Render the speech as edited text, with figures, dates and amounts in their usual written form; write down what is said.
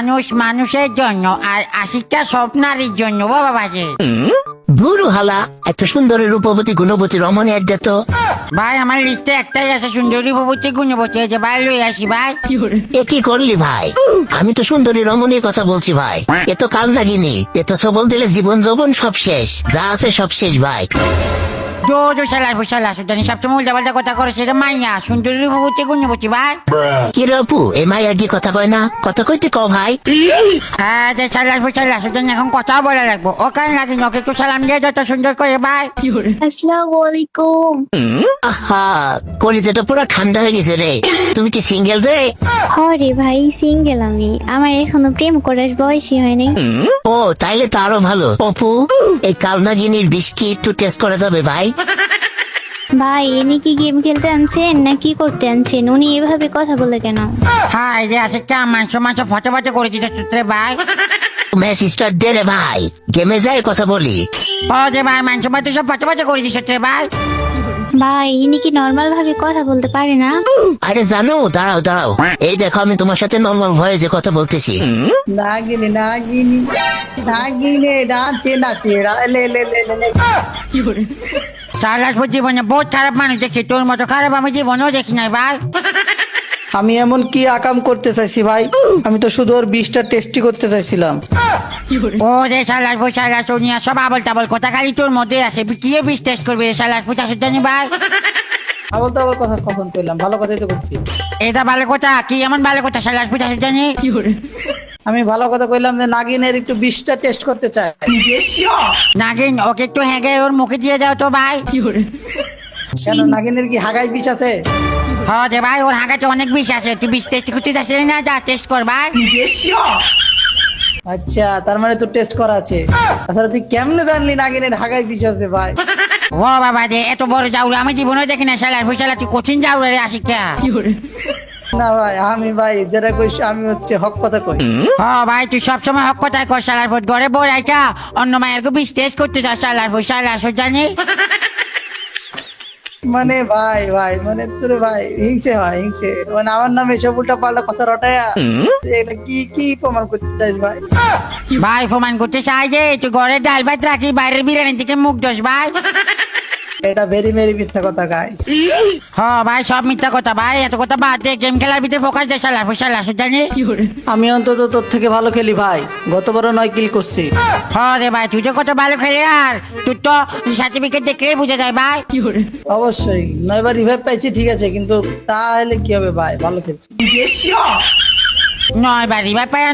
মানুষ মানুষের জন্য আর আশিকটা সব নারীর জন্য বাবা বাজে। ধুরু হালা, একটা সুন্দরী রূপবতী গুণবতী রমণী অ্যাড দে তো। ভাই আমার লিস্টে একটাই আছে, সুন্দরী ভবতী গুণবতী, এই যে ভাই লই আসি ভাই। এ কি করলি ভাই? আমি তো সুন্দরী রমণীর কথা বলছি ভাই। এ তো কাল নাগিনি, এ তো সবল দিলে জীবন যৌবন সব শেষ, যা আছে সব শেষ ভাই। জো জো শালার ফুসালা সুদানি সবসময় উল্টা পাল্টা কথা করে, সেটা মাইয়া সুন্দরী ভবতী গুণবতী ভাই। কি রে অপু, এ মাইয়া কি কথা কয় না? কথা কইতে ক ভাই। হ্যাঁ যে শালার ফুসালা সুদানি এখন কথা বলা লাগবো, ও কাল নাকি ওকে একটু সালাম দিয়ে যত সুন্দর করে ভাই। আসসালামু আলাইকুম। আহা, কলিজাটা পুরো ঠান্ডা হয়ে গেছে রে। তুমি কি সিঙ্গেল রে? হরে ভাই, সিঙ্গেল আমি। আমার এখনো প্রেম করার বয়সই হয়নি। ও তাইলে তো আরো ভালো। অপু, এই কালনাগিনীর বিষ কি একটু টেস্ট করে দেবে ভাই? ভাই এনে কি গেম খেলতে আনছেন না কি করতে আনছেন? উনি এভাবে কথা বলে কেন? হ্যাঁ এই যে আশিকটা মাংস মাংস ফটো ফটো করেছি তো সূত্রে ভাই। ম্যাচ স্টার্ট দে রে ভাই, গেমে যাই কথা বলি। ও যে ভাই মাংস মাংস সব ফটো ফটো করেছি সূত্রে ভাই। ভাই ইনি কি নর্মাল ভাবে কথা বলতে পারে না? আরে জানো, দাঁড়াও দাঁড়াও, এই দেখো আমি তোমার সাথে নর্মাল ভয়েসে কথা বলতেছি। নাগিনী নাগিনী নাগিনে নাচে নাচে লে লে লে লে লে। শালার জীবনে বহুত খারাপ মানুষ দেখছি, তোর মতো খারাপ আমি জীবনেও দেখি নাই ভাই। আমি এমন কি আকাম করতে চাইছি ভাই? আমি তো শুধু ওর বিষটা টেস্টি করতে চাইছিলাম। ও রে শালার ফুসালা সোনিয়া সব আবল তাবল কথা খালি তোর মধ্যে আছে, কি বিষ টেস্ট করবে শালার ফুটা সুদানি ভাই। আবার তো আবার কথা কখন কইলাম? ভালো কথাই তো বলছি। এটা ভালো কথা, কি এমন ভালো কথা শালার ফুটা সুদানি? আমি ভালো কথা কইলাম যে নাগিনের একটু বিষটা টেস্ট করতে চাই। নাগিন ওকে একটু হেগে ওর মুখে দিয়ে দাও তো ভাই। কেন, নাগিনের কি হাগাই বিষ আছে? হ্যাঁ যে ভাই ওর হাঁকাতে অনেক বিষ আছে, তুই বিষ টেস্ট করতে যাচ্ছিস না, যা টেস্ট কর ভাই। আচ্ছা, তার মানে তো টেস্ট করা আছে। তাছাড়া তুই কেমনে জানলি নাগিনের হাগাই বিষ আছে ভাই? ও বাবা যে এত বড় জাউরা আমি জীবনেও দেখি না শালার ফুসালা, তুই কঠিন জাউরা রে আশিকা। না ভাই, আমি ভাই যেটা কইছি আমি হচ্ছে হক কথা কই। হ্যাঁ ভাই তুই সবসময় হক কথাই কর শালার ফুট, ঘরে বউ রাইকা অন্য মায়ের বিষ টেস্ট করতে যা শালার ফুসালা সুদানি। মানে ভাই ভাই মানে তোর ভাই হিংসে হয়, হিংসে মানে আমার নামে এসব উল্টা পাল্টা কথা রটায়া এটা কি কি প্রমাণ করতে চাস ভাই? ভাই প্রমাণ করতে চাই যে তুই ঘরে ডাল ভাত রাখি, বাইরের বিরিয়ানি থেকে মুখ দোষ ভাই। এটা ভেরি ভেরি মিথ্যা কথা গাইস। হ্যাঁ ভাই সব মিথ্যা কথা ভাই, এত কথা বাদ দে, গেম খেলার ভিতরে ফোকাস দে শালার ফুসালা সুদানি। আমি অন্তত তোর থেকে ভালো খেলি ভাই, গতবারও 9 কিল করছি। হ্যাঁ রে ভাই তুই যে কত ভালো খেলে, আর তুই তো সার্টিফিকেট দেখলেই বুঝে যায় ভাই। অবশ্যই 9 বার রিভাইভ পাইছি ঠিক আছে, কিন্তু তাহলে কি হবে ভাই, ভালো খেলছি। 9 বাড়ি ভাই পায়